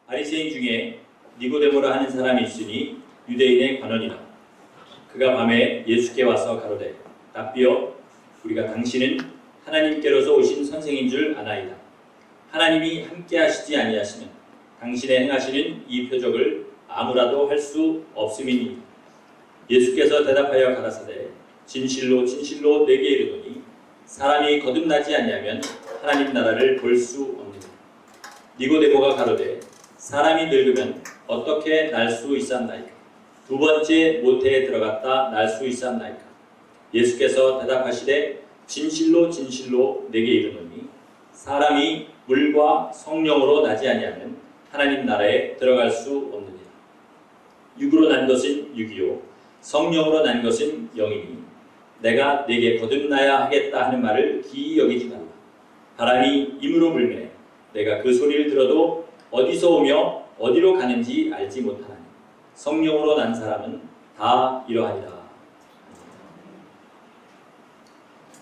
바리새인 중에 니고데모라 하는 사람이 있으니 유대인의 관원이라. 그가 밤에 예수께 와서 가로되 랍비여 우리가 당신은 하나님께로서 오신 선생인 줄 아나이다. 하나님이 함께 하시지 아니하시면 당신의 행하시는 이 표적을 아무라도 할 수 없음이니. 예수께서 대답하여 가라사대 진실로 진실로 내게 이르노니 사람이 거듭나지 아니하면 하나님 나라를 볼 수 없느니라. 니고데모가 가로되 사람이 늙으면 어떻게 날 수 있었나이까? 두 번째 모태에 들어갔다 날 수 있었나이까? 예수께서 대답하시되 진실로 진실로 내게 이르노니 사람이 물과 성령으로 나지 아니하면 하나님 나라에 들어갈 수 없느니라. 육으로 난 것은 육이요 성령으로 난 것은 영이니 내가 네게 거듭나야 하겠다 하는 말을 기이 여기지 말라. 바람이 임으로 불매 내가 그 소리를 들어도 어디서 오며 어디로 가는지 알지 못하나니 성령으로 난 사람은 다 이러하니라.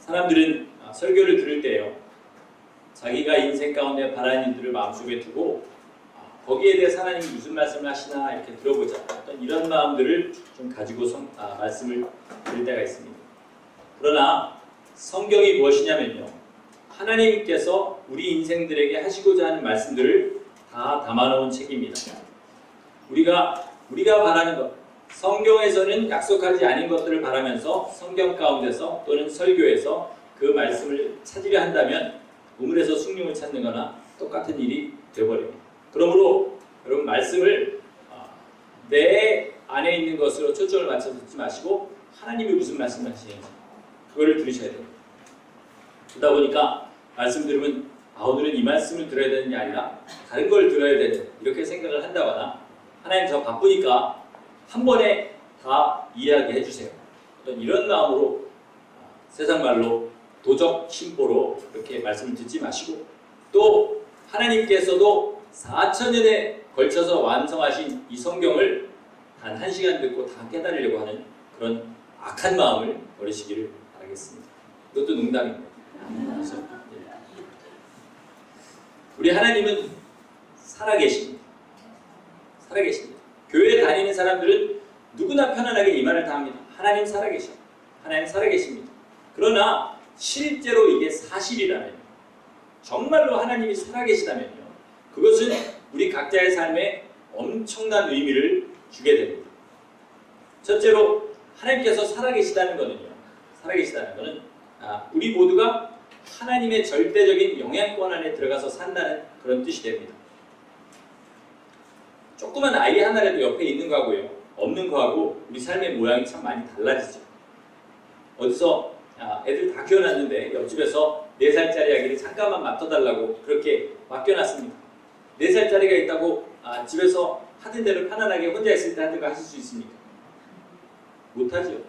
사람들은 설교를 들을 때요, 자기가 인생 가운데 바라는 일들을 마음속에 두고 거기에 대해서 하나님이 무슨 말씀을 하시나 이렇게 들어보자, 어떤 이런 마음들을 좀 가지고 말씀을 들을 때가 있습니다. 그러나 성경이 무엇이냐면요, 하나님께서 우리 인생들에게 하시고자 하는 말씀들을 다 담아놓은 책입니다. 우리가 바라는 것, 성경에서는 약속하지 않은 것들을 바라면서 성경 가운데서 또는 설교에서 그 말씀을 찾으려 한다면 우물에서 숭늉을 찾는 거나 똑같은 일이 되어버립니다. 그러므로 여러분, 말씀을 내 안에 있는 것으로 초점을 맞춰서 듣지 마시고 하나님이 무슨 말씀을 하시는지 그거를 들으셔야 됩니다. 그러다 보니까 말씀 들으면 오늘은 이 말씀을 들어야 되는 게 아니라 다른 걸 들어야 되는, 이렇게 생각을 한다거나 하나님 저 바쁘니까 한 번에 다 이해하게 해주세요, 어떤 이런 마음으로 세상 말로 도적 심보로 그렇게 말씀을 듣지 마시고, 또 하나님께서도 4,000년에 걸쳐서 완성하신 이 성경을 단 1시간 듣고 다 깨달으려고 하는 그런 악한 마음을 버리시기를 바라겠습니다. 이것도 농담입니다. 그래서 우리 하나님은 살아계십니다. 살아계십니다. 교회에 다니는 사람들은 누구나 편안하게 이 말을 다 합니다. 하나님 살아계셔. 하나님 살아계십니다. 그러나 실제로 이게 사실이라면, 정말로 하나님이 살아계시다면요, 그것은 우리 각자의 삶에 엄청난 의미를 주게 됩니다. 첫째로 하나님께서 살아계시다는 것은요, 살아계시다는 것은 우리 모두가 하나님의 절대적인 영향권 안에 들어가서 산다는 그런 뜻이 됩니다. 조그만 아이 하나라도 옆에 있는 거하고요, 없는 거하고 우리 삶의 모양이 참 많이 달라지죠. 어디서 애들 다 키워놨는데 옆집에서 4살짜리 아기를 잠깐만 맡아달라고 그렇게 맡겨놨습니다. 4살짜리가 있다고 집에서 하던 대로 편안하게 혼자 있을 때 하던 거 하실 수 있습니까? 못하죠.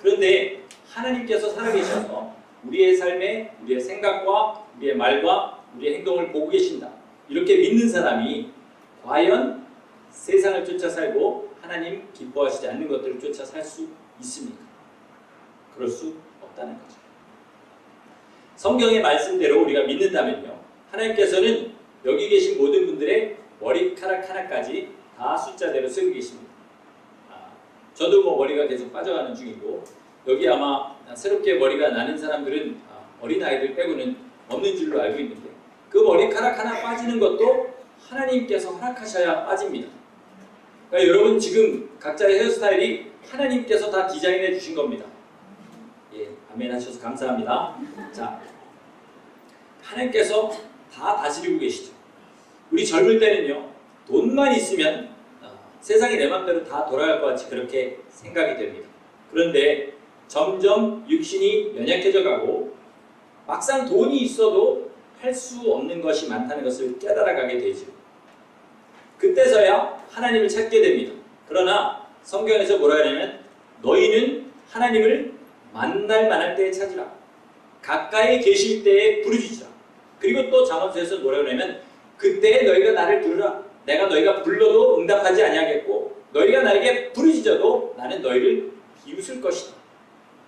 그런데 하나님께서 살아계셔서 우리의 삶에, 우리의 생각과 우리의 말과 우리의 행동을 보고 계신다, 이렇게 믿는 사람이 과연 세상을 쫓아 살고 하나님 기뻐하시지 않는 것들을 쫓아 살 수 있습니까? 그럴 수 없다는 거죠. 성경의 말씀대로 우리가 믿는다면요, 하나님께서는 여기 계신 모든 분들의 머리카락 하나까지 다 숫자대로 쓰고 계십니다. 저도 머리가 계속 빠져가는 중이고, 여기 아마 새롭게 머리가 나는 사람들은 어린아이들 빼고는 없는 줄로 알고 있는데, 그 머리카락 하나 빠지는 것도 하나님께서 허락하셔야 빠집니다. 그러니까 여러분, 지금 각자의 헤어스타일이 하나님께서 다 디자인해 주신 겁니다. 예, 아멘 하셔서 감사합니다. 자, 하나님께서 다 다스리고 계시죠. 우리 젊을 때는요, 돈만 있으면 세상이 내 맘대로 다 돌아갈 것 같이 그렇게 생각이 됩니다. 그런데 점점 육신이 연약해져 가고 막상 돈이 있어도 할 수 없는 것이 많다는 것을 깨달아가게 되죠. 그때서야 하나님을 찾게 됩니다. 그러나 성경에서 뭐라 하냐면, 너희는 하나님을 만날 만할 때에 찾으라, 가까이 계실 때에 부르짖으라. 그리고 또 잠언서에서 뭐라 하냐면, 그때 너희가 나를 부르라. 내가 너희가 불러도 응답하지 아니하겠고, 너희가 나에게 부르짖어도 나는 너희를 비웃을 것이다.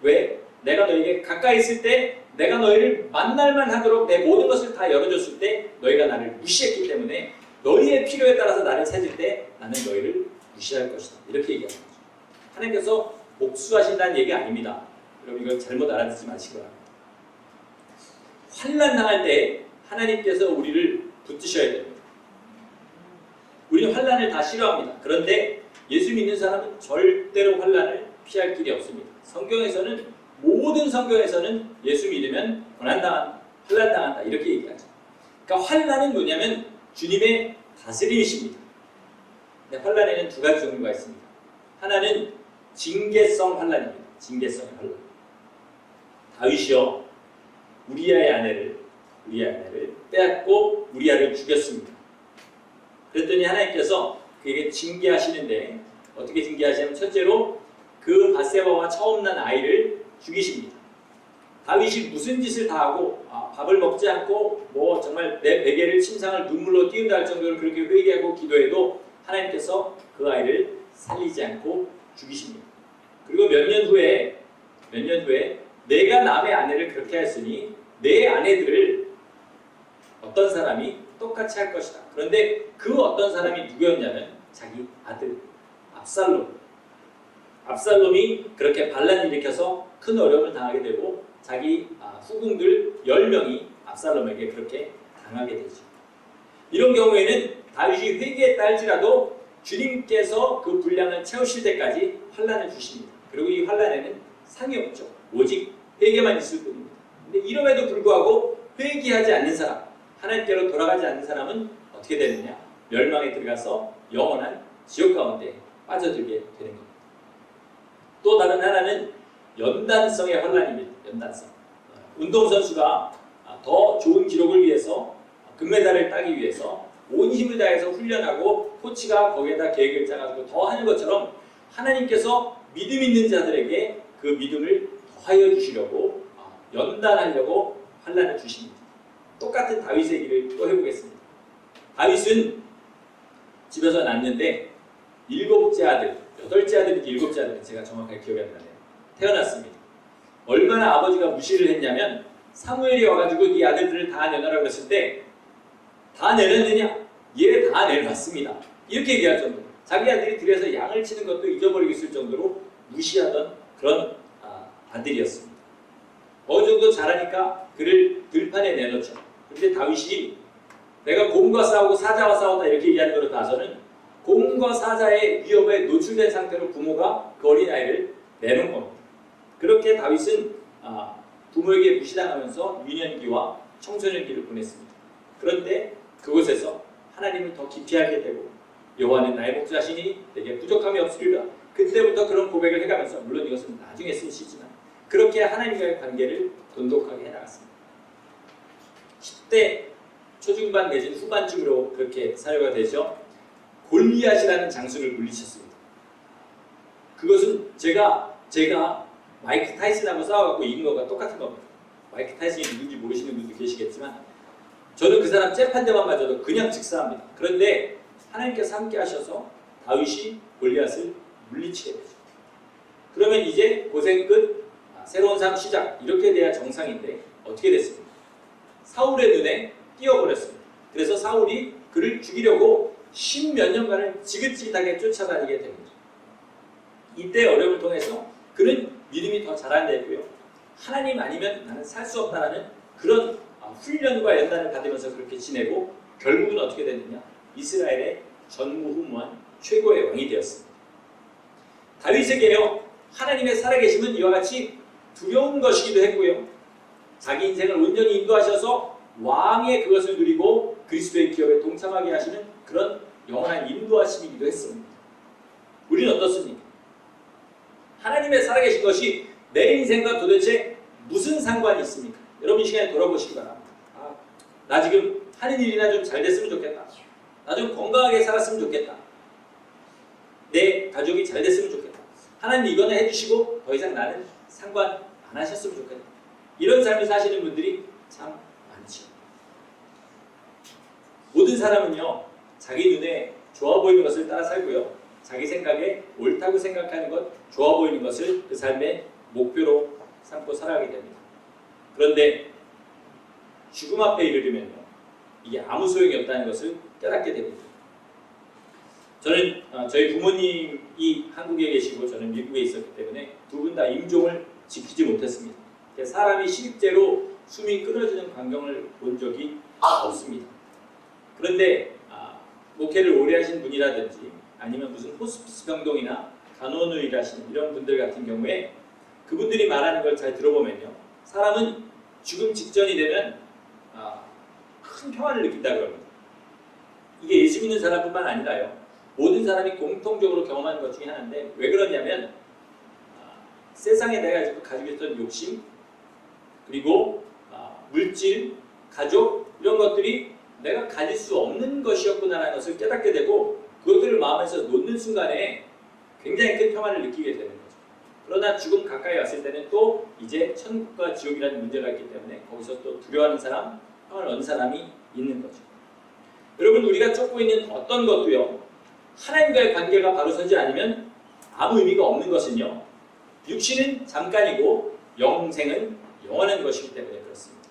왜? 내가 너희에게 가까이 있을 때, 내가 너희를 만날만 하도록 내 모든 것을 다 열어줬을 때 너희가 나를 무시했기 때문에 너희의 필요에 따라서 나를 찾을 때 나는 너희를 무시할 것이다. 이렇게 얘기하는 거죠. 하나님께서 복수하신다는 얘기 아닙니다. 여러분 이걸 잘못 알아듣지 마시기 바랍니다. 환난 당할 때 하나님께서 우리를 붙드셔야 됩니다. 우리는 환난을 다 싫어합니다. 그런데 예수 믿는 사람은 절대로 환난을 피할 길이 없습니다. 성경에서는 모든 성경에서는 예수 믿으면 환난당한다 이렇게 얘기하죠. 그러니까 환난은 뭐냐면 주님의 다스림이십니다. 근데 환난에는 두 가지 종류가 있습니다. 하나는 징계성 환난입니다. 징계성의 환난. 다윗이요 우리아의 아내를 빼앗고 우리아를 죽였습니다. 그랬더니 하나님께서 그에게 징계하시는데 어떻게 징계하시냐면 첫째로 그 밧세바와 처음 난 아이를 죽이십니다. 다윗이 무슨 짓을 다 하고 밥을 먹지 않고 뭐 정말 내 베개를 침상을 눈물로 띄운다 할 정도로 그렇게 회개하고 기도해도 하나님께서 그 아이를 살리지 않고 죽이십니다. 그리고 몇 년 후에 내가 남의 아내를 그렇게 했으니 내 아내들을 어떤 사람이 똑같이 할 것이다. 그런데 그 어떤 사람이 누구였냐면 자기 아들 압살롬이 그렇게 반란을 일으켜서 큰 어려움을 당하게 되고 자기 후궁들 10명이 압살롬에게 그렇게 당하게 되죠. 이런 경우에는 다윗이 회개했다 할지라도 주님께서 그 분량을 채우실 때까지 환난을 주십니다. 그리고 이 환난에는 상이 없죠. 오직 회개만 있을 뿐입니다. 근데 이럼에도 불구하고 회개하지 않는 사람, 하나님께로 돌아가지 않는 사람은 어떻게 되느냐? 멸망에 들어가서 영원한 지옥 가운데 빠져들게 되는 겁니다. 또 다른 하나는 연단성의 환난입니다. 연단성. 운동선수가 더 좋은 기록을 위해서 금메달을 따기 위해서 온 힘을 다해서 훈련하고 코치가 거기에다 계획을 짜가지고 더 하는 것처럼 하나님께서 믿음 있는 자들에게 그 믿음을 더하여 주시려고 연단하려고 환난을 주십니다. 똑같은 다윗의 얘기를 또 해보겠습니다. 다윗은 집에서 낳는데 7째 아들, 8째 아들인지 7째 아들인지 제가 정확하게 기억이 안 나네요. 태어났습니다. 얼마나 아버지가 무시를 했냐면 사무엘이 와가지고 네 아들들을 다 내놔라 그랬을 때 다 내렸느냐? 예, 다 내놨습니다. 이렇게 얘기할 정도로 자기 아들이 들에서 양을 치는 것도 잊어버리고 있을 정도로 무시하던 그런 아들이었습니다. 어느 정도 자라니까 그를 들판에 내놓죠. 그런데 다윗이 내가 곰과 싸우고 사자와 싸웠다 이렇게 얘기하는 것으로 봐서는 곰과 사자의 위협에 노출된 상태로 부모가 그 어린아이를 내놓은 겁니다. 그렇게 다윗은 부모에게 무시당하면서 유년기와 청소년기를 보냈습니다. 그런데 그곳에서 하나님을 더 깊이 알게 되고 여호와는 나의 목자시니 내게 부족함이 없으리라. 그때부터 그런 고백을 해가면서 물론 이것은 나중에 쓴 시지만 그렇게 하나님과의 관계를 돈독하게 해나갔습니다. 10대 초중반 내지 후반쯤으로 그렇게 사유가 되죠. 골리앗이라는 장수를 물리쳤습니다. 그것은 제가 마이크 타이슨하고 싸워갖고 이긴 것과 똑같은 겁니다. 마이크 타이슨이 누군지 모르시는 분도 계시겠지만 저는 그 사람 잽 한 대만 맞아도 그냥 즉사합니다. 그런데 하나님께서 함께 하셔서 다윗이 골리앗을 물리치게 되죠. 그러면 이제 고생 끝, 새로운 삶 시작 이렇게 돼야 정상인데 어떻게 됐습니까? 사울의 눈에 띄어버렸습니다. 그래서 사울이 그를 죽이려고 10몇 년간을 지긋지긋하게 쫓아다니게 됩니다. 이때 어려움을 통해서 그는 믿음이 더 자라나고요. 하나님 아니면 나는 살 수 없다라는 그런 훈련과 연단을 받으면서 그렇게 지내고 결국은 어떻게 됐느냐? 이스라엘의 전무후무한 최고의 왕이 되었습니다. 다윗에게요 하나님의 살아계심은 이와 같이 두려운 것이기도 했고요. 자기 인생을 온전히 인도하셔서 왕의 그것을 누리고 그리스도의 기업에 동참하게 하시는 그런 영원한 인도하심이기도 했습니다. 우리는 어떻습니까? 하나님의 살아계신 것이 내 인생과 도대체 무슨 상관이 있습니까? 여러분 이 시간에 돌아보시기 바랍니다. 나 지금 하는 일이나 좀 잘 됐으면 좋겠다. 나 좀 건강하게 살았으면 좋겠다. 내 가족이 잘 됐으면 좋겠다. 하나님 이거는 해주시고 더 이상 나는 상관 안 하셨으면 좋겠다. 이런 삶을 사시는 분들이 참 많죠. 모든 사람은요 자기 눈에 좋아 보이는 것을 따라 살고요. 자기 생각에 옳다고 생각하는 것, 좋아 보이는 것을 그 삶의 목표로 삼고 살아가게 됩니다. 그런데 죽음 앞에 이르르면요 이게 아무 소용이 없다는 것을 깨닫게 됩니다. 저는 저희 부모님이 한국에 계시고 저는 미국에 있었기 때문에 두 분 다 임종을 지키지 못했습니다. 사람이 실제로 숨이 끊어지는 광경을 본 적이 없습니다. 그런데 목회를 오래 하신 분이라든지 아니면 무슨 호스피스 병동이나 간호원을 일하시는 이런 분들 같은 경우에 그분들이 말하는 걸 잘 들어보면요, 사람은 죽음 직전이 되면 큰 평안을 느낀다고 합니다. 이게 예수 믿는 사람뿐만 아니라요, 모든 사람이 공통적으로 경험하는 것 중에 하나인데, 왜 그러냐면 세상에 내가 가지고 있던 욕심, 그리고 물질, 가족, 이런 것들이 내가 가질 수 없는 것이었구나라는 것을 깨닫게 되고, 그것들을 마음에서 놓는 순간에 굉장히 큰 평안을 느끼게 되는 거죠. 그러나 죽음 가까이 왔을 때는 또 이제 천국과 지옥이라는 문제가 있기 때문에 거기서 또 두려워하는 사람, 평안을 얻는 사람이 있는 거죠. 여러분, 우리가 쫓고 있는 어떤 것도요, 하나님과의 관계가 바로 서지 않으면 아무 의미가 없는 것은요, 육신은 잠깐이고 영생은 영원한 것이기 때문에 그렇습니다.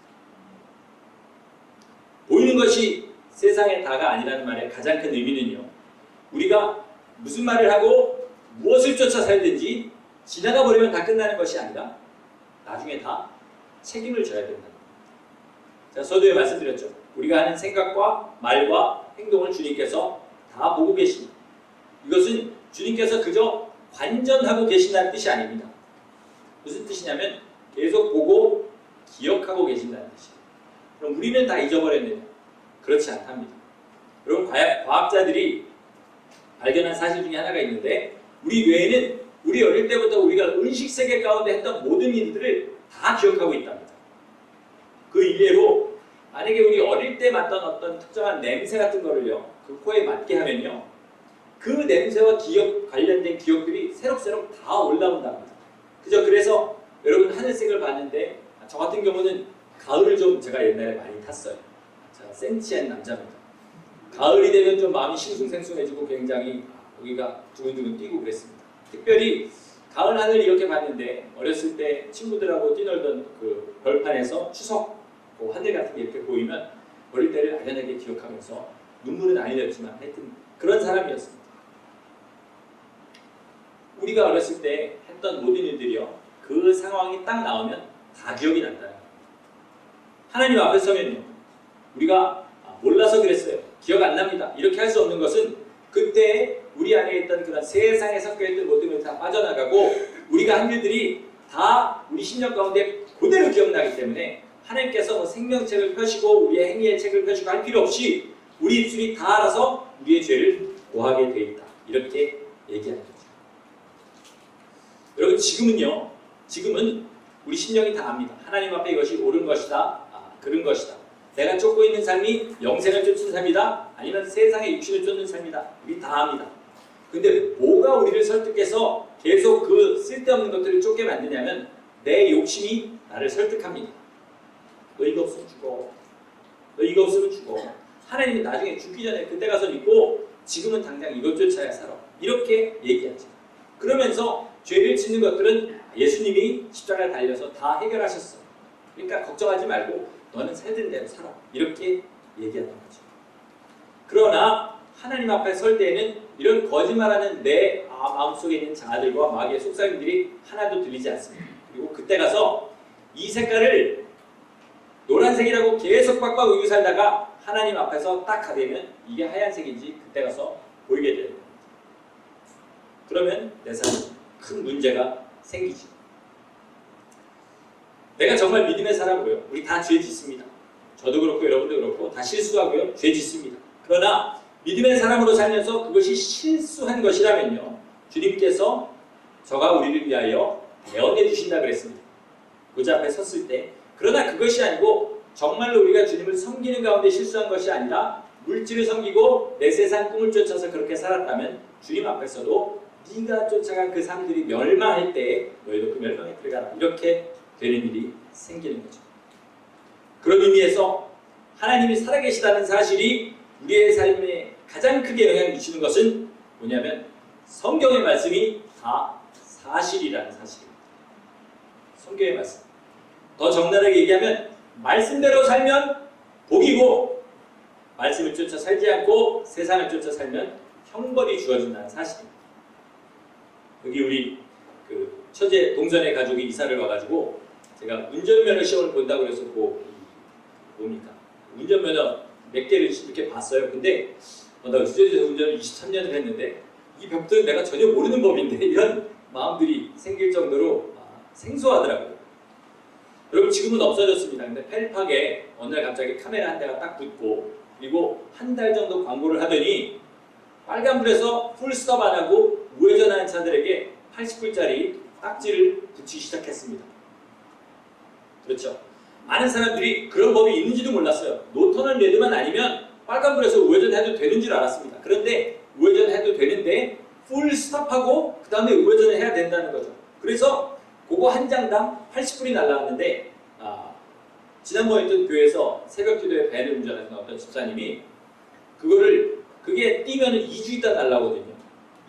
보이는 것이 세상의 다가 아니라는 말의 가장 큰 의미는요, 우리가 무슨 말을 하고 무엇을 쫓아 살든지 지나가 버리면 다 끝나는 것이 아니라 나중에 다 책임을 져야 된다. 제가 서두에 말씀드렸죠. 우리가 하는 생각과 말과 행동을 주님께서 다 보고 계십니다. 이것은 주님께서 그저 관전하고 계신다는 뜻이 아닙니다. 무슨 뜻이냐면 계속 보고 기억하고 계신다는 뜻이에요. 그럼 우리는 다 잊어버렸느냐? 그렇지 않답니다. 여러분, 과학자들이 발견한 사실 중에 하나가 있는데, 우리 뇌에는 우리 어릴 때부터 우리가 의식세계 가운데 했던 모든 일들을 다 기억하고 있답니다. 그 일례로 만약에 우리 어릴 때 맡던 어떤 특정한 냄새 같은 거를요, 그 코에 맡게 하면요, 그 냄새와 기억 관련된 기억들이 새록새록 다 올라온답니다. 그래서 여러분 하늘색을 봤는데, 저 같은 경우는 가을을 좀 제가 옛날에 많이 탔어요. 제가 센치한 남자입니다. 가을이 되면 좀 마음이 싱숭생숭해지고 굉장히 여기가 두근두근 뛰고 그랬습니다. 특별히 가을 하늘 이렇게 봤는데, 어렸을 때 친구들하고 뛰놀던 그 벌판에서 추석 그 하늘 같은 게 이렇게 보이면 어릴 때를 아련하게 기억하면서 눈물은 안 흘렸지만 하여튼 그런 사람이었습니다. 우리가 어렸을 때 했던 모든 일들이요, 그 상황이 딱 나오면 다 기억이 난다는 거예요. 하나님 앞에 서면요, 우리가 몰라서 그랬어요, 기억 안 납니다, 이렇게 할 수 없는 것은 그때 우리 안에 있던 그런 세상에 섞여있던 모든 것이 다 빠져나가고 우리가 한 일들이 다 우리 심령 가운데 그대로 기억나기 때문에 하나님께서 뭐 생명책을 펴시고 우리의 행위의 책을 펴시고 할 필요 없이 우리 입술이 다 알아서 우리의 죄를 고하게 돼 있다, 이렇게 얘기하는 거죠. 여러분, 지금은 우리 심령이 다 압니다. 하나님 앞에 이것이 옳은 것이다, 그른 것이다. 내가 쫓고 있는 삶이 영생을 쫓는 삶이다, 아니면 세상의 육신을 쫓는 삶이다. 우리 다 압니다. 근데 뭐가 우리를 설득해서 계속 그 쓸데없는 것들을 쫓게 만드냐면 내 욕심이 나를 설득합니다. 너 이거 없으면 죽어. 너 이거 없으면 죽어. 하나님은 나중에 죽기 전에 그때 가서 믿고 지금은 당장 이것 쫓아야 살아, 이렇게 얘기하죠. 그러면서 죄를 짓는 것들은 예수님이 십자가에 달려서 다 해결하셨어, 그러니까 걱정하지 말고 너는 살던 대로 살아, 이렇게 얘기하는 거죠. 그러나 하나님 앞에 설 때에는 이런 거짓말하는 내 마음속에 있는 자아들과 마귀의 속삭임들이 하나도 들리지 않습니다. 그리고 그때 가서 이 색깔을 노란색이라고 계속 빡빡 우기고 살다가 하나님 앞에서 딱 가되면 이게 하얀색인지 그때 가서 보이게 되는 겁니다. 그러면 내 삶에 큰 문제가 생기죠. 내가 정말 믿음의 사람이고요, 우리 다 죄 짓습니다. 저도 그렇고 여러분도 그렇고 다 실수하고요, 죄 짓습니다. 그러나 믿음의 사람으로 살면서 그것이 실수한 것이라면요, 주님께서 저가 우리를 위하여 대언해 주신다 그랬습니다. 보좌 앞에 섰을 때. 그러나 그것이 아니고 정말로 우리가 주님을 섬기는 가운데 실수한 것이 아니라 물질을 섬기고 내 세상 꿈을 쫓아서 그렇게 살았다면 주님 앞에서도 네가 쫓아간 그 삶들이 멸망할 때 너희도 그 멸망에 들어가라, 이렇게 되는 일이 생기는 거죠. 그런 의미에서 하나님이 살아계시다는 사실이 우리의 삶에 가장 크게 영향을 미치는 것은 뭐냐면 성경의 말씀이 다 사실이라는 사실입니다. 성경의 말씀. 더 적나라하게 얘기하면 말씀대로 살면 복이고 말씀을 쫓아 살지 않고 세상을 쫓아 살면 형벌이 주어진다는 사실입니다. 여기 우리 그 처제 동선의 가족이 이사를 와가지고 제가 운전면허 시험을 본다고 해서 뭡니까? 운전면허 몇 개를 이렇게 봤어요. 근데 나 주제에서 운전을 23년을 했는데 이 법들은 내가 전혀 모르는 법인데 이런 마음들이 생길 정도로 생소하더라고요. 여러분 지금은 없어졌습니다. 근데 펠팍에 어느 날 갑자기 카메라 한 대가 딱 붙고 그리고 한 달 정도 광고를 하더니 빨간불에서 풀스톱 안 하고 우회전하는 차들에게 80불짜리 딱지를 붙이기 시작했습니다. 그렇죠. 많은 사람들이 그런 법이 있는지도 몰랐어요. 노턴을 레드만 아니면 빨간불에서 우회전해도 되는 줄 알았습니다. 그런데 우회전해도 되는데 풀스톱하고 그 다음에 우회전을 해야 된다는 거죠. 그래서 그거 한 장당 80불이 날라왔는데 지난번에 있던 교회에서 새벽기도에 밴을 운전하시는 어떤 집사님이 그게 뛰면은 2주 있다 날라오거든요.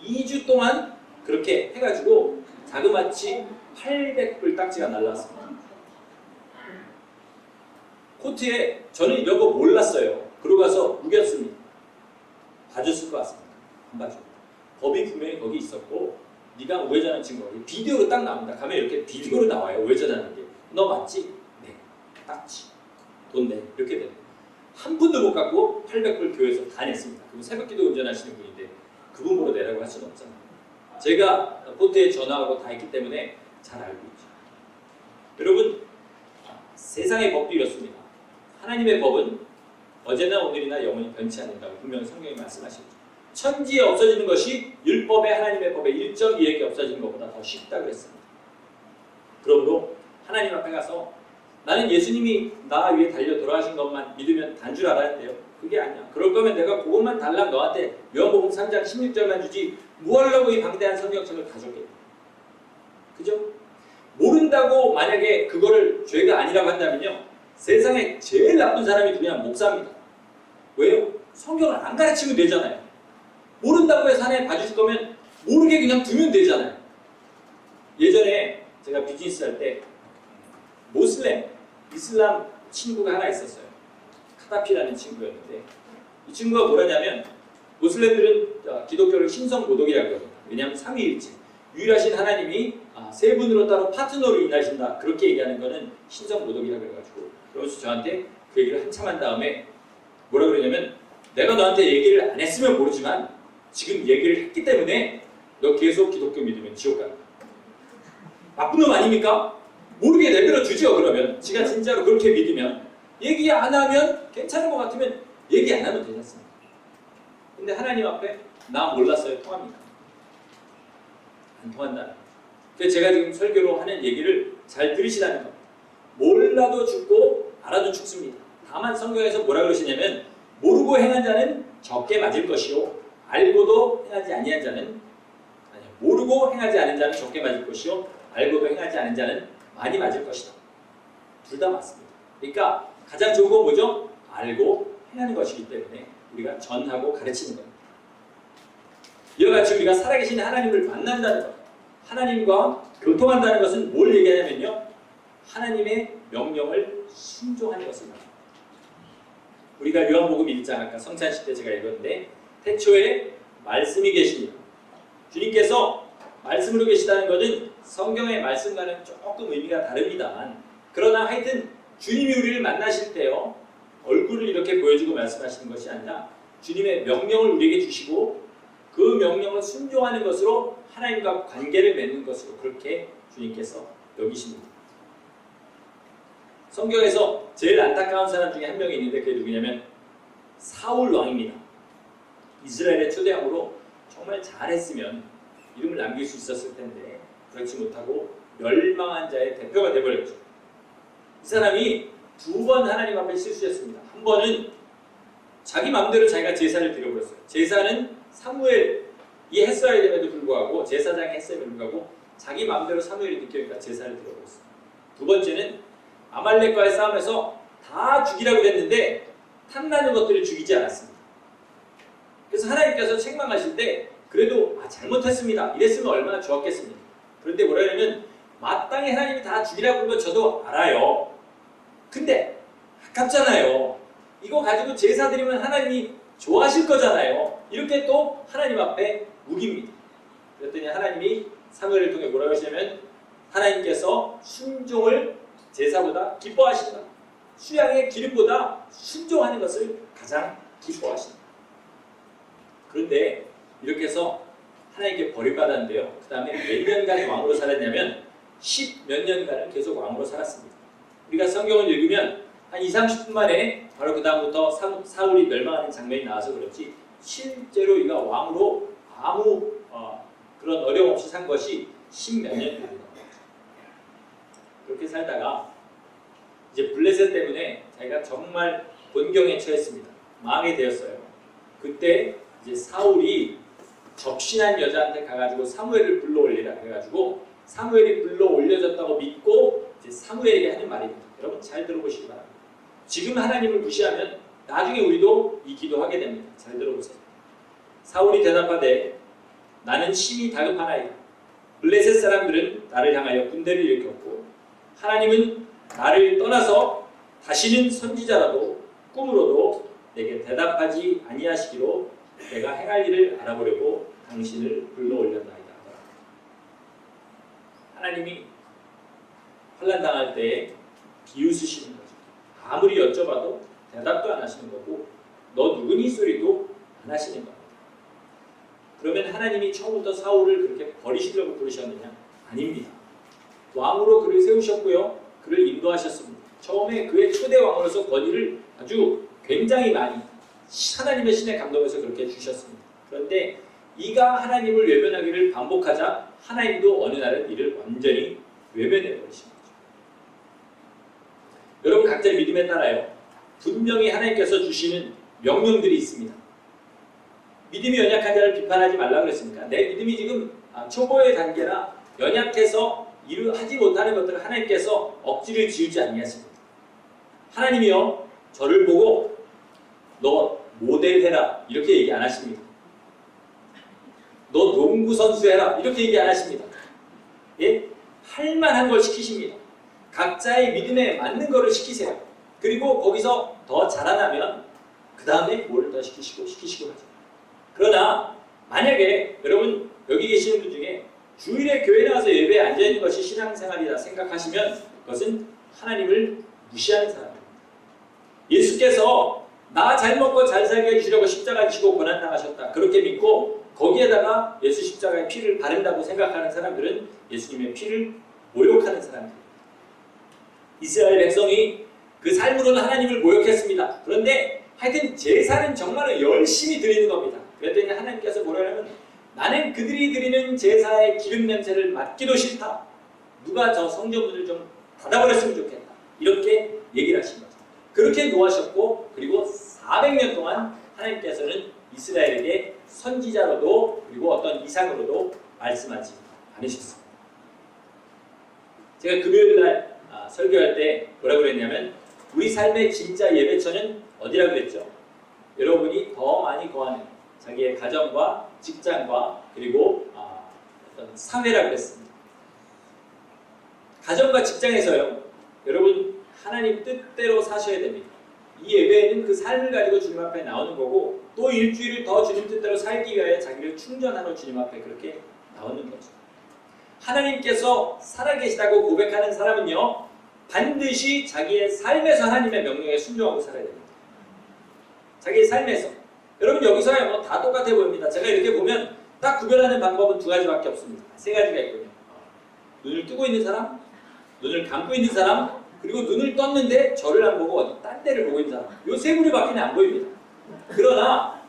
2주 동안 그렇게 해가지고 자그마치 800불 딱지가 날라왔습니다. 코트에 저는 이런 거 몰랐어요. 그러고 가서 우겼습니다. 봐줬을 것 같습니다. 안 봐줘. 법이 분명히 거기 있었고 네가 우회전한 증거 비디오로 딱 나옵니다. 가면 이렇게 비디오로 나와요. 우회전하는 게. 너 맞지? 네. 딱지. 돈 내. 이렇게 되는 한 푼도 못 갖고 800불 교회에서 다 냈습니다. 그분 새벽기도 운전하시는 분인데 그분 보러 내라고 할 수는 없잖아요. 제가 코트에 전화하고 다 했기 때문에 잘 알고 있죠. 여러분 세상의 법도 이렇습니다. 하나님의 법은 어제나 오늘이나 영원히 변치 않는다고 분명히 성경이 말씀하시죠. 천지에 없어지는 것이 율법의 하나님의 법의 1.2획이 없어지는 것보다 더 쉽다고 했습니다. 그러므로 하나님 앞에 가서 나는 예수님이 나 위에 달려 돌아가신 것만 믿으면 단 줄 알았는데요. 그게 아니야. 그럴 거면 내가 그것만 달라 너한테 요한복음 3장 16절만 주지 뭐 하려고 이 방대한 성경책을 가져오겠다. 그죠? 모른다고 만약에 그거를 죄가 아니라고 한다면요. 세상에 제일 나쁜 사람이 누구냐? 목사입니다. 왜요? 성경을 안 가르치면 되잖아요. 모른다고 해서 하나님 봐주실 거면 모르게 그냥 두면 되잖아요. 예전에 제가 비즈니스 할 때 이슬람 친구가 하나 있었어요. 카다피라는 친구였는데 이 친구가 뭐라냐면 모슬렘들은 기독교를 신성모독이라고 합니다. 왜냐하면 삼위일체 유일하신 하나님이 세 분으로 따로 파트너로 인하신다. 그렇게 얘기하는 거는 신성모독이라고 해가지고 그러면서 저한테 그 얘기를 한참 한 다음에 뭐라 그러냐면 내가 너한테 얘기를 안 했으면 모르지만 지금 얘기를 했기 때문에 너 계속 기독교 믿으면 지옥 간다. 나쁜 놈 아닙니까? 모르게 내버려 두죠. 그러면 지가 진짜로 그렇게 믿으면 얘기 안 하면 괜찮은 것 같으면 얘기 안 하면 되지 않습니까? 근데 하나님 앞에 나 몰랐어요. 통합니까? 안 통한다는 거죠. 그래서 제가 지금 설교로 하는 얘기를 잘 들으시라는 겁니다. 몰라도 죽고 알아도 죽습니다. 다만 성경에서 뭐라 그러시냐면 모르고 행한 자는 적게 맞을 것이요 알고도 행하지 아니한 자는 모르고 행하지 않은 자는 적게 맞을 것이요 알고도 행하지 않은 자는 많이 맞을 것이다. 둘 다 맞습니다. 그러니까 가장 좋은 건 뭐죠? 알고 행하는 것이기 때문에 우리가 전하고 가르치는 겁니다. 이와 같이 우리가 살아계신 하나님을 만난다는 것, 하나님과 교통한다는 것은 뭘 얘기하냐면요. 하나님의 명령을 순종하는 것을 말합니다. 우리가 요한복음 1장 아까 성찬식 때 제가 읽었는데 태초에 말씀이 계십니다. 주님께서 말씀으로 계시다는 것은 성경의 말씀과는 조금 의미가 다릅니다만 그러나 하여튼 주님이 우리를 만나실 때요 얼굴을 이렇게 보여주고 말씀하시는 것이 아니라 주님의 명령을 우리에게 주시고 그 명령을 순종하는 것으로 하나님과 관계를 맺는 것으로 그렇게 주님께서 여기십니다. 성경에서 제일 안타까운 사람 중에 한 명이 있는데 그게 누구냐면 사울 왕입니다. 이스라엘의 초대왕으로 정말 잘했으면 이름을 남길 수 있었을 텐데 그렇지 못하고 멸망한 자의 대표가 되어버렸죠. 이 사람이 두 번 하나님 앞에 실수했습니다. 한 번은 자기 마음대로 자기가 제사를 드려버렸어요. 제사는 사무엘이 했어야 됨에도 불구하고 제사장이 했음에도 불구하고 자기 마음대로 사무엘이 느끼니까 제사를 드려버렸어요. 두 번째는 아말렉과의 싸움에서 다 죽이라고 했는데 탐나는 것들을 죽이지 않았습니다. 그래서 하나님께서 책망하실 때 그래도 잘못했습니다. 이랬으면 얼마나 좋았겠습니까? 그런데 뭐라 하냐면 마땅히 하나님이 다 죽이라고 한 건 저도 알아요. 근데 아깝잖아요. 이거 가지고 제사 드리면 하나님이 좋아하실 거잖아요. 이렇게 또 하나님 앞에 우깁니다. 그랬더니 하나님이 사무엘을 통해 뭐라고 하시냐면 하나님께서 순종을 제사보다 기뻐하신다. 수양의 기름보다 순종하는 것을 가장 기뻐하신다. 그런데 이렇게 해서 하나님께 버림받았는데요. 그 다음에 몇 년간 왕으로 살았냐면 10몇 년간을 계속 왕으로 살았습니다. 우리가 성경을 읽으면 한 20-30분 만에 바로 그 다음부터 사울이 멸망하는 장면이 나와서 그렇지 실제로 이가 왕으로 아무 그런 어려움 없이 산 것이 10몇 년이 됩니다. 그렇게 살다가 이제 블레셋 때문에 자기가 정말 곤경에 처했습니다. 망하게 되었어요. 그때 이제 사울이 접신한 여자한테 가가지고 사무엘을 불러 올리라 그래가지고 사무엘이 불러 올려졌다고 믿고 이제 사무엘에게 하는 말입니다. 여러분 잘 들어보시기 바랍니다. 지금 하나님을 무시하면 나중에 우리도 이 기도하게 됩니다. 잘 들어보세요. 사울이 대답하되 나는 심히 다급하나이다. 블레셋 사람들은 나를 향하여 군대를 일으켰고 하나님은 나를 떠나서 다시는 선지자라도 꿈으로도 내게 대답하지 아니하시기로 내가 행할 일을 알아보려고 당신을 불러올렸나이다. 하나님이 환난 당할 때 비웃으시는 거죠. 아무리 여쭤봐도 대답도 안 하시는 거고 너 누구니 소리도 안 하시는 겁니다. 그러면 하나님이 처음부터 사울을 그렇게 버리시려고 부르셨느냐? 아닙니다. 왕으로 그를 세우셨고요. 그를 인도하셨습니다. 처음에 그의 초대 왕으로서 권위를 아주 굉장히 많이 하나님의 신의 감동에서 그렇게 주셨습니다. 그런데 이가 하나님을 외면하기를 반복하자 하나님도 어느 날은 이를 완전히 외면해 버리신 거죠. 여러분 각자 믿음에 따라요. 분명히 하나님께서 주시는 명령들이 있습니다. 믿음이 연약한 자를 비판하지 말라 그랬습니까? 내 믿음이 지금 초보의 단계라 연약해서 하지 못하는 것들을 하나님께서 억지를 지우지 아니하십니다. 하나님이요 저를 보고 너 모델 해라 이렇게 얘기 안 하십니다. 너 농구 선수 해라 이렇게 얘기 안 하십니다. 예? 할 만한 걸 시키십니다. 각자의 믿음에 맞는 거를 시키세요. 그리고 거기서 더 자라나면 그 다음에 뭘 더 시키시고 하죠. 그러나 만약에 여러분 여기 계시는 분 중에 주일에 교회 나와서 예배에 앉아있는 것이 신앙생활이라 생각하시면 그것은 하나님을 무시하는 사람입니다. 예수께서 나 잘 먹고 잘 살게 해주려고 십자가 지고 고난당하셨다. 그렇게 믿고 거기에다가 예수 십자가의 피를 바른다고 생각하는 사람들은 예수님의 피를 모욕하는 사람들입니다. 이스라엘 백성이 그 삶으로는 하나님을 모욕했습니다. 그런데 하여튼 제사는 정말 열심히 드리는 겁니다. 그랬더니 하나님께서 뭐라냐면 나는 그들이 드리는 제사의 기름 냄새를 맡기도 싫다. 누가 저 성전문을 좀 닫아버렸으면 좋겠다. 이렇게 얘기를 하신 거죠. 그렇게 노하셨고 그리고 400년 동안 하나님께서는 이스라엘에게 선지자로도 그리고 어떤 이상으로도 말씀하지 않으셨습니다. 제가 금요일날 설교할 때 뭐라고 그랬냐면 우리 삶의 진짜 예배처는 어디라고 그랬죠? 여러분이 더 많이 거하는 자기의 가정과 직장과 그리고 어떤 사회라고 했습니다. 가정과 직장에서요. 여러분 하나님 뜻대로 사셔야 됩니다. 이 예배에는 그 삶을 가지고 주님 앞에 나오는 거고 또 일주일을 더 주님 뜻대로 살기 위하여 자기를 충전하러 주님 앞에 그렇게 나오는 거죠. 하나님께서 살아계시다고 고백하는 사람은요. 반드시 자기의 삶에서 하나님의 명령에 순종하고 살아야 됩니다. 자기의 삶에서. 여러분 여기서야 뭐 다 똑같아 보입니다. 제가 이렇게 보면 딱 구별하는 방법은 두 가지밖에 없습니다. 세 가지가 있거든요. 눈을 뜨고 있는 사람, 눈을 감고 있는 사람, 그리고 눈을 떴는데 저를 안 보고 어디 딴 데를 보고 있는 사람. 이 세 부류밖에 안 보입니다. 그러나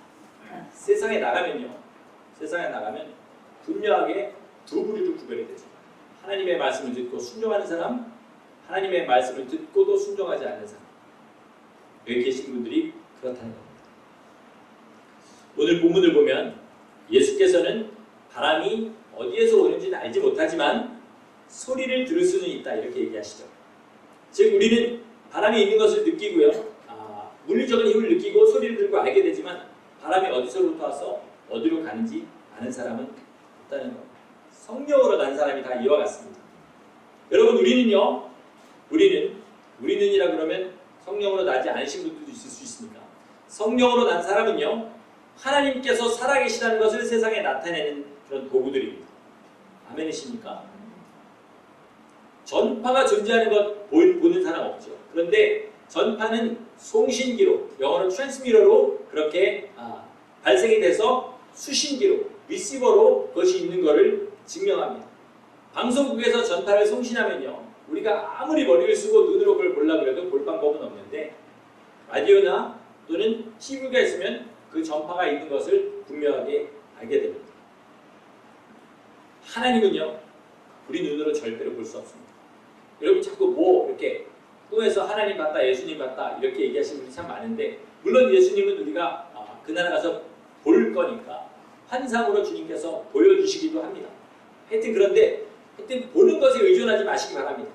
세상에 나가면 분명하게 두 부류로 구별이 되죠. 하나님의 말씀을 듣고 순종하는 사람, 하나님의 말씀을 듣고도 순종하지 않는 사람. 여기 계신 분들이 그렇다는 겁니다. 오늘 본문을 보면 예수께서는 바람이 어디에서 오는지는 알지 못하지만 소리를 들을 수는 있다 이렇게 얘기하시죠. 즉 우리는 바람이 있는 것을 느끼고요. 물리적인 힘을 느끼고 소리를 들고 알게 되지만 바람이 어디서부터 와서 어디로 가는지 아는 사람은 없다는 겁니다. 성령으로 난 사람이 다 이와 같습니다. 여러분 우리는요. 우리는이라 그러면 성령으로 나지 않으신 분들도 있을 수 있습니까? 성령으로 난 사람은요, 하나님께서 살아계시다는 것을 세상에 나타내는 그런 도구들입니다. 아멘이십니까? 전파가 존재하는 것 보는 사람 없죠. 그런데 전파는 송신기로, 영어로 트랜스미러로 그렇게 발생이 돼서 수신기로, 리시버로 그것이 있는 것을 증명합니다. 방송국에서 전파를 송신하면요, 우리가 아무리 머리를 쓰고 눈으로 그걸 보려고 해도 볼 방법은 없는데, 라디오나 또는 TV가 있으면 그 전파가 있는 것을 분명하게 알게 됩니다. 하나님은요, 우리 눈으로 절대로 볼 수 없습니다. 여러분 자꾸 뭐 이렇게 꿈에서 하나님 봤다, 예수님 봤다 이렇게 얘기하시는 분이 참 많은데, 물론 예수님은 우리가 그날 가서 볼 거니까 환상으로 주님께서 보여주시기도 합니다. 하여튼 그런데 하여튼 보는 것에 의존하지 마시기 바랍니다.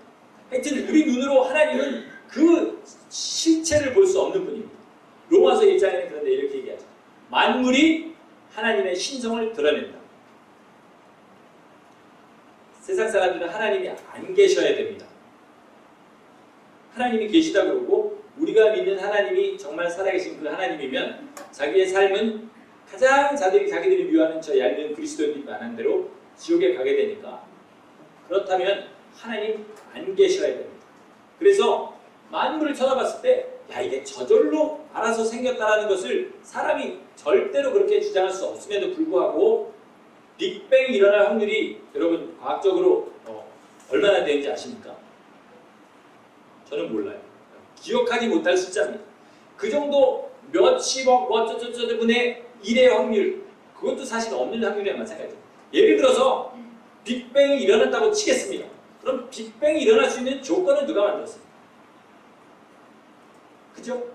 하여튼 우리 눈으로 하나님은 그 실체를 볼 수 없는 분입니다. 로마서 1장에는 그런데 이렇게 얘기하죠. 만물이 하나님의 신성을 드러낸다. 세상 사람들은 하나님이 안 계셔야 됩니다. 하나님이 계시다 그러고 우리가 믿는 하나님이 정말 살아계신 그 하나님이면 자기의 삶은 가장 자기들이 미워하는 저 얄미운 그리스도인들이 말한 대로 지옥에 가게 되니까, 그렇다면 하나님 안 계셔야 됩니다. 그래서 만물을 쳐다봤을 때 야, 이게 저절로 알아서 생겼다라는 것을 사람이 절대로 그렇게 주장할 수 없음에도 불구하고 빅뱅이 일어날 확률이 여러분 과학적으로 얼마나 되는지 아십니까? 저는 몰라요. 기억하지 못할 숫자입니다. 그 정도 몇십억 어쩌저쩌 분의 1의 확률, 그것도 사실 없는 확률이랑 마찬가지예요. 예를 들어서 빅뱅이 일어났다고 치겠습니다. 그럼 빅뱅이 일어날 수 있는 조건은 누가 만들었어요? 그죠?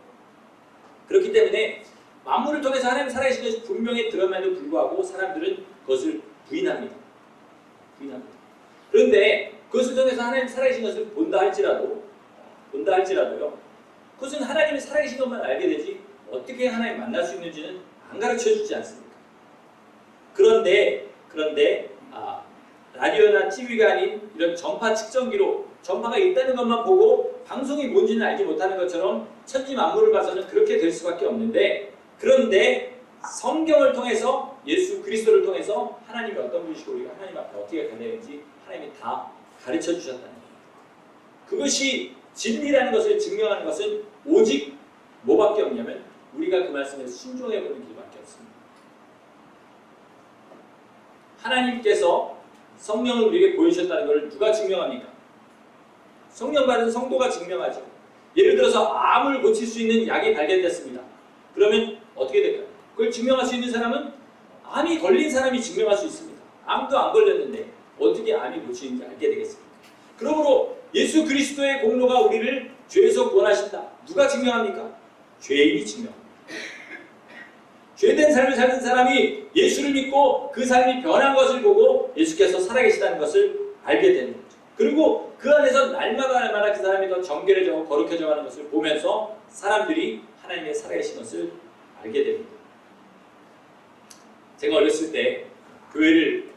그렇기 때문에 만물을 통해서 하나님 살아계신 것이 분명히 드러남에도 불구하고 사람들은 그것을 부인합니다. 그런데 그것을 통해서 하나님 살아계신 것을 본다 할지라도요, 그것은 하나님이 살아계신 것만 알게 되지 어떻게 하나님 만날 수 있는지는 안 가르쳐주지 않습니까? 그런데 라디오나 TV가 아닌 이런 전파 측정기로 전파가 있다는 것만 보고 방송이 뭔지는 알지 못하는 것처럼 천지 만물을 봐서는 그렇게 될 수밖에 없는데, 그런데 성경을 통해서 예수 그리스도를 통해서 하나님이 어떤 분이시고 우리가 하나님 앞에 어떻게 가야 되는지 하나님이 다 가르쳐 주셨다는 겁니다. 그것이 진리라는 것을 증명하는 것은 오직 뭐밖에 없냐면 우리가 그 말씀에 순종해 보는 길밖에 없습니다. 하나님께서 성령을 우리에게 보여주셨다는 것을 누가 증명합니까? 성령 받은 성도가 증명하죠. 예를 들어서 암을 고칠 수 있는 약이 발견됐습니다. 그러면 어떻게 될까요? 그걸 증명할 수 있는 사람은 암이 걸린 사람이 증명할 수 있습니다. 암도 안 걸렸는데 어떻게 암이 고치는지 알게 되겠습니까? 그러므로 예수 그리스도의 공로가 우리를 죄에서 구원하신다. 누가 증명합니까? 죄인이 증명합니다. 죄된 삶을 사는 사람이 예수를 믿고 그 삶이 변한 것을 보고 예수께서 살아계시다는 것을 알게 되는 거죠. 그리고 그 안에서 날마다 그 사람이 더 정결해지고 거룩해져 가는 것을 보면서 사람들이 하나님의 살아계신 것을 알게 됩니다. 제가 어렸을 때 교회를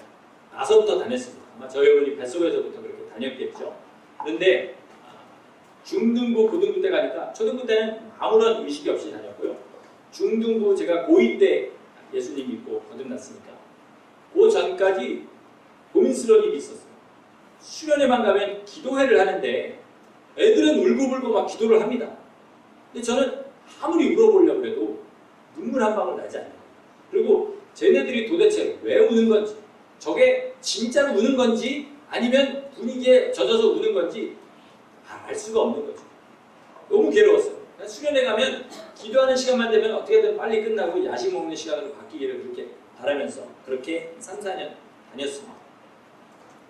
나서부터 다녔습니다. 아마 저희 어머니 뱃속에서부터 그렇게 다녔겠죠. 그런데 중등부, 고등부 때 가니까, 초등부 때는 아무런 의식이 없이 다녔고요. 중등부 제가 고2 때 예수님 믿고 거듭났으니까 그 전까지 고민스러운 일이 있었어요. 수련회만 가면 기도회를 하는데 애들은 울고불고 막 기도를 합니다. 근데 저는 아무리 울어보려고 해도 눈물 한 방울 나지 않아요. 그리고 쟤네들이 도대체 왜 우는 건지, 저게 진짜로 우는 건지 아니면 분위기에 젖어서 우는 건지 알 수가 없는 거죠. 너무 괴로웠어요. 수련회 가면 기도하는 시간만 되면 어떻게든 빨리 끝나고 야식 먹는 시간으로 바뀌기를 그렇게 바라면서 그렇게 3, 4년 다녔습니다.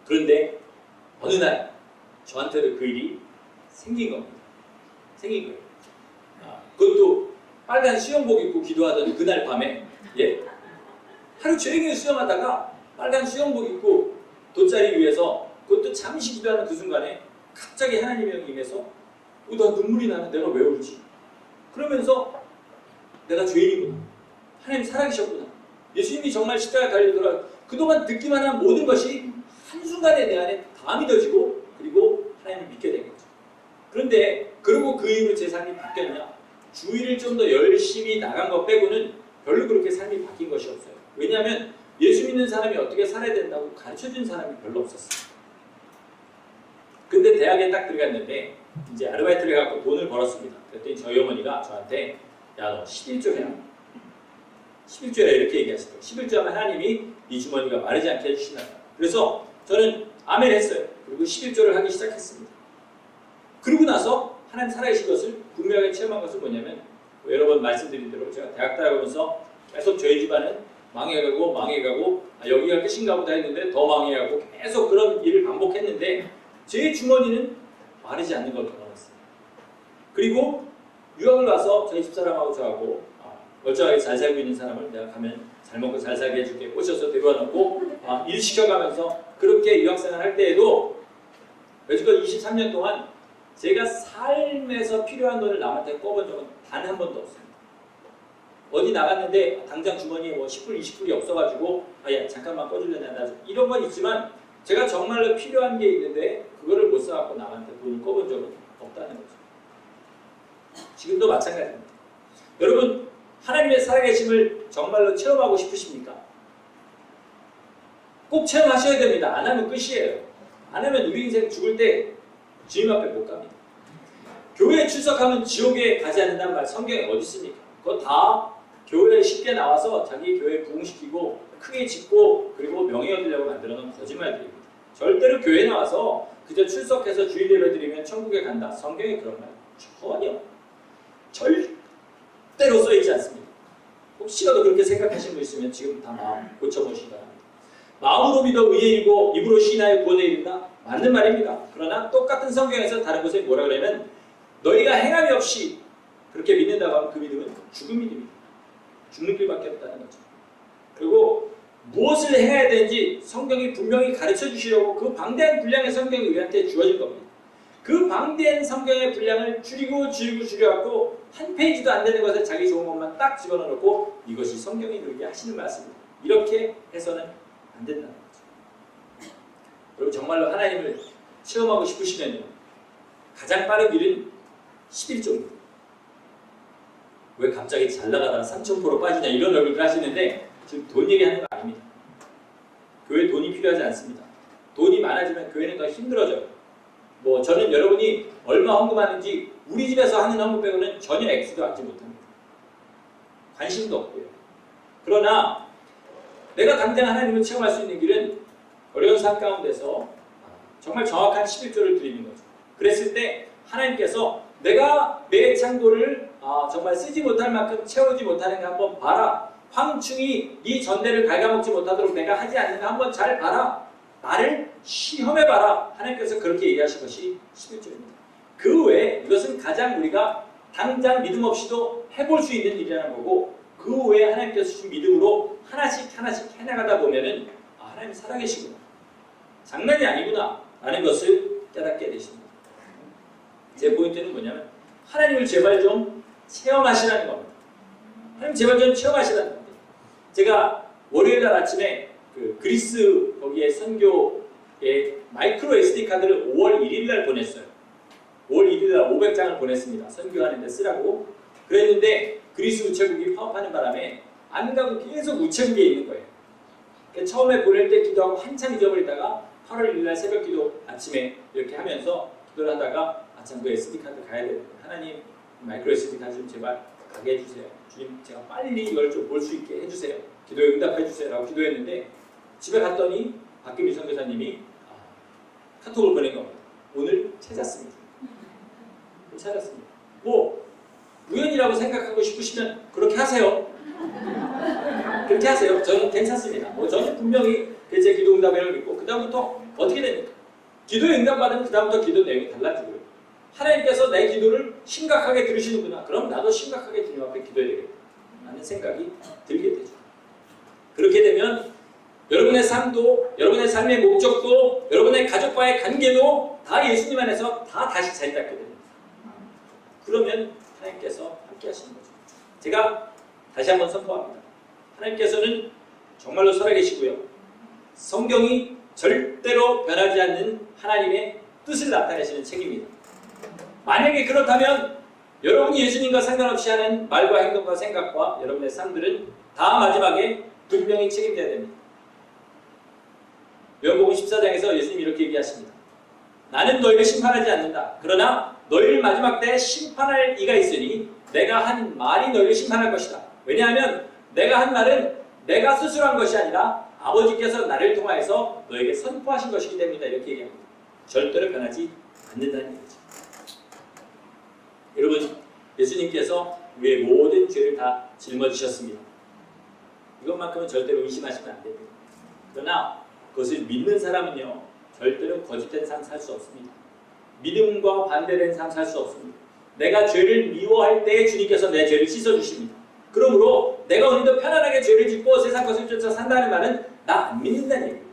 그런데 어느 날 저한테도 그 일이 생긴 겁니다. 생긴 거예요. 그것도 빨간 수영복 입고 기도하던 그날 밤에, 하루 종일 수영하다가 빨간 수영복 입고 돗자리 위에서 그것도 잠시 기도하는 그 순간에 갑자기 하나님의 임해서 나 눈물이 나는 내가 왜 울지? 그러면서 내가 죄인이구나. 하나님 살아계셨구나. 예수님이 정말 십자가에 달리더라. 그동안 듣기만 한 모든 것이 한순간에 내 안에 다 믿어지고 그리고 하나님을 믿게 된 거죠. 그런데 그리고 그 이후로 제 삶이 바뀌었냐? 주일을 좀 더 열심히 나간 것 빼고는 별로 그렇게 삶이 바뀐 것이 없어요. 왜냐하면 예수 믿는 사람이 어떻게 살아야 된다고 가르쳐준 사람이 별로 없었어요. 근데 대학에 딱 들어갔는데 이제 아르바이트를 해갖고 돈을 벌었습니다. 그랬더니 저희 어머니가 저한테 야, 너 11조 해라. 11조 해라 이렇게 얘기하시더라고요. 11조 하면 하나님이 네 주머니가 마르지 않게 해주신다. 그래서 저는 아멘 했어요. 그리고 11조를 하기 시작했습니다. 그러고 나서 하나님 살아계신 것을 분명하게 체험한 것은 뭐냐면 여러 번 말씀드린 대로 제가 대학 다니면서 계속 저희 집안은 망해가고 여기가 끝인가 보다 했는데 더 망해가고 계속 그런 일을 반복했는데 제 주머니는 마르지 않는 걸 경험했어요. 그리고 유학을 와서 저희 집사람하고 저하고 멀쩡하게 잘 살고 있는 사람을 내가 가면 잘 먹고 잘 살게 해줄게 꼬셔서 데려와 놓고 일 시켜가면서 그렇게 유학생활 할 때에도 여지껏 23년 동안 제가 삶에서 필요한 돈을 남한테 꿔본 적은 단 한 번도 없습니다. 어디 나갔는데 당장 주머니에 뭐 10불, 20불이 없어가지고 야 잠깐만 꺼줄래 나 이런 건 있지만 제가 정말로 필요한 게 있는데 그거를 못 사갖고 남한테 돈을 꿔본 적은 없다는 거죠. 지금도 마찬가지입니다. 여러분 하나님의 살아계심을 정말로 체험하고 싶으십니까? 꼭 체험하셔야 됩니다. 안 하면 끝이에요. 안 하면 우리 인생 죽을 때 주님 앞에 못 갑니다. 교회에 출석하면 지옥에 가지 않는다는 말 성경에 어디 있습니까? 그거 다 교회에 쉽게 나와서 자기 교회 부흥시키고 크게 짓고 그리고 명예 얻으려고 만들어 놓은 거짓말들입니다. 절대로 교회에 나와서 그저 출석해서 주일 예배 드리면 천국에 간다. 성경에 그런 말 전혀 절대로 써있지 않습니다. 혹시라도 그렇게 생각하시는 분 있으면 지금 다 마음 고쳐보시기 바랍니다. 마음으로 믿어 의에 이르고 입으로 시인하여 구원에 이른다. 맞는 말입니다. 그러나 똑같은 성경에서 다른 곳에 뭐라 그러냐면 너희가 행함이 없이 그렇게 믿는다고 하면 그 믿음은 죽은 믿음입니다. 죽는 길밖에 없다는 거죠. 그리고 무엇을 행해야 되는지 성경이 분명히 가르쳐 주시려고 그 방대한 분량의 성경이 우리한테 주어진 겁니다. 그 방대한 성경의 분량을 줄여갖고 한 페이지도 안 되는 것에 자기 좋은 것만 딱 집어넣고 이것이 성경이 우리에게 하시는 말씀입니다. 이렇게 해서는 안 된다는 거죠. 그리고 정말로 하나님을 체험하고 싶으시면요. 가장 빠른 길은 11조입니다. 왜 갑자기 잘 나가다가 3,000% 빠지냐 이런 얼굴을 하시는데 지금 돈 얘기하는 거 아닙니다. 교회 돈이 필요하지 않습니다. 돈이 많아지면 교회는 더 힘들어져요. 뭐 저는 여러분이 얼마 헌금하는지 우리 집에서 하는 헌금 빼고는 전혀 액수도 알지 못합니다. 관심도 없고요. 그러나 내가 당장 하나님을 체험할 수 있는 길은 어려운 삶 가운데서 정말 정확한 11조를 드리는 거죠. 그랬을 때 하나님께서 내가 내 창고를 정말 쓰지 못할 만큼 채우지 못하는가 한번 봐라. 황충이 네 전대를 갉아먹지 못하도록 내가 하지 않는가 한번 잘 봐라. 나를 시험해봐라. 하나님께서 그렇게 얘기하신 것이 11조입니다. 그 외에 이것은 가장 우리가 당장 믿음 없이도 해볼 수 있는 일이라는 거고 그 외에 하나님께서 주신 믿음으로 하나씩 해나가다 보면은 하나님 살아계시구나. 장난이 아니구나. 라는 것을 깨닫게 되십니다. 제 포인트는 뭐냐면 하나님을 제발 좀 체험하시라는 겁니다. 하나님 제발 좀 체험하시라는 겁니다. 제가 월요일날 아침에 그 그리스 거기에 선교에 마이크로 SD 카드를 5월 1일날 보냈어요. 5월 1일날 500장을 보냈습니다. 선교하는데 쓰라고. 그랬는데 그리스 우체국이 파업하는 바람에 안 가고 계속 우체국에 있는 거예요. 그러니까 처음에 보낼 때 기도하고 한참 잊어버리다가 8월 1일날 새벽 기도 아침에 이렇게 하면서 기도를 하다가 아참 그 SD 카드 가야 되는데 하나님 마이크로 SD 카드 좀 제발 가게 해주세요. 주님 제가 빨리 이걸 좀 볼 수 있게 해주세요. 기도에 응답해 주세요. 라고 기도했는데 집에 갔더니 박규민 선교사님이 카톡을 보낸 겁니다. 오늘 찾았습니다. 찾았습니다. 뭐 우연이라고 생각하고 싶으시면 그렇게 하세요. 그렇게 하세요. 저는 괜찮습니다. 뭐 저는 분명히 제 기도 응답을 믿고 그 다음부터 어떻게 됩니까? 기도에 응답받으면 그 다음부터 기도 내용이 달라지고요. 하나님께서 내 기도를 심각하게 들으시는구나. 그럼 나도 심각하게 주님 앞에 기도해야 되겠다. 라는 생각이 들게 되죠. 그렇게 되면 여러분의 삶도, 여러분의 삶의 목적도, 여러분의 가족과의 관계도 다 예수님 안에서 다 다시 자리 잡게 됩니다. 그러면 하나님께서 함께 하시는 거죠. 제가 다시 한번 선포합니다. 하나님께서는 정말로 살아계시고요. 성경이 절대로 변하지 않는 하나님의 뜻을 나타내시는 책입니다. 만약에 그렇다면 여러분이 예수님과 상관없이 하는 말과 행동과 생각과 여러분의 삶들은 다 마지막에 분명히 책임져야 됩니다. 요한복음 14장에서 예수님이 이렇게 얘기하십니다. 나는 너희를 심판하지 않는다. 그러나 너희를 마지막 때 심판할 이가 있으니 내가 한 말이 너희를 심판할 것이다. 왜냐하면 내가 한 말은 내가 스스로 한 것이 아니라 아버지께서 나를 통하여서 너에게 선포하신 것이기 때문이다. 이렇게 얘기합니다. 절대로 변하지 않는다는 얘기죠. 여러분, 예수님께서 우리의 모든 죄를 다 짊어지셨습니다. 이것만큼은 절대로 의심하시면 안 됩니다. 그러나 그것을 믿는 사람은요, 절대로 거짓된 삶 살 수 없습니다. 믿음과 반대된 삶 살 수 없습니다. 내가 죄를 미워할 때에 주님께서 내 죄를 씻어주십니다. 그러므로 내가 오늘도 편안하게 죄를 짓고 세상 것을 쫓아 산다는 말은 나 안 믿는다는 얘기예요.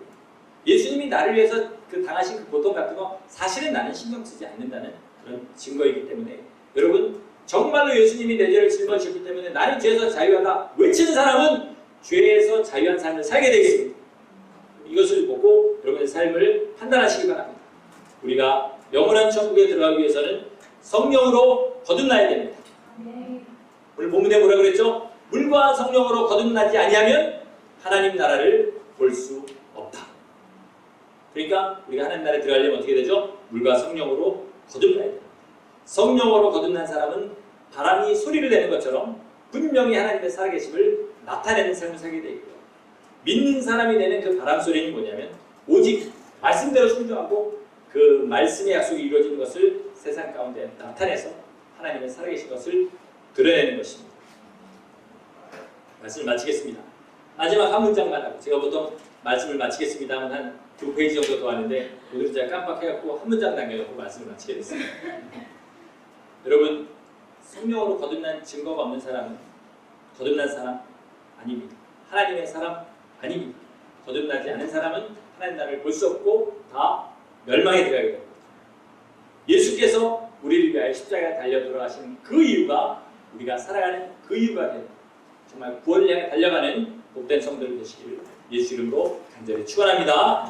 예수님이 나를 위해서 당하신 그 고통 같은 거 사실은 나는 신경 쓰지 않는다는 그런 증거이기 때문에 여러분, 정말로 예수님이 내 죄를 짊어지셨기 때문에 나는 죄에서 자유하다 외치는 사람은 죄에서 자유한 삶을 살게 되겠습니다. 이것을 보고 여러분의 삶을 판단하시기 바랍니다. 우리가 영원한 천국에 들어가기 위해서는 성령으로 거듭나야 됩니다. 오늘 본문에 뭐라 그랬죠? 물과 성령으로 거듭나지 아니하면 하나님 나라를 볼 수 없다. 그러니까 우리가 하나님 나라에 들어가려면 어떻게 되죠? 물과 성령으로 거듭나야 됩니다. 성령으로 거듭난 사람은 바람이 소리를 내는 것처럼 분명히 하나님의 살아계심을 나타내는 삶을 살게 되어 있고요. 믿는 사람이 내는 그 바람 소리는 뭐냐면 오직 말씀대로 순종하고 그 말씀의 약속이 이루어지는 것을 세상 가운데 나타내서 하나님의 살아계신 것을 드러내는 것입니다. 말씀을 마치겠습니다. 마지막 한 문장만 하고 제가 보통 말씀을 마치겠습니다 하면 한 2페이지 정도 더 하는데 오늘은 제가 깜빡해갖고 한 문장 남겨놓고 말씀을 마치게 됐습니다. 여러분, 성령으로 거듭난 증거가 없는 사람은 거듭난 사람 아닙니다. 하나님의 사람 아닙니다. 거듭나지 않은 사람은 하나님 나라를 볼 수 없고 다 멸망에 들어가게 됩니다. 예수께서 우리를 위하여 십자가에 달려 돌아가신 그 이유가 우리가 살아가는 그 이유가 됩니다. 정말 구원을 향해 달려가는 복된 성도들 되시기를 예수 이름으로 간절히 축원합니다.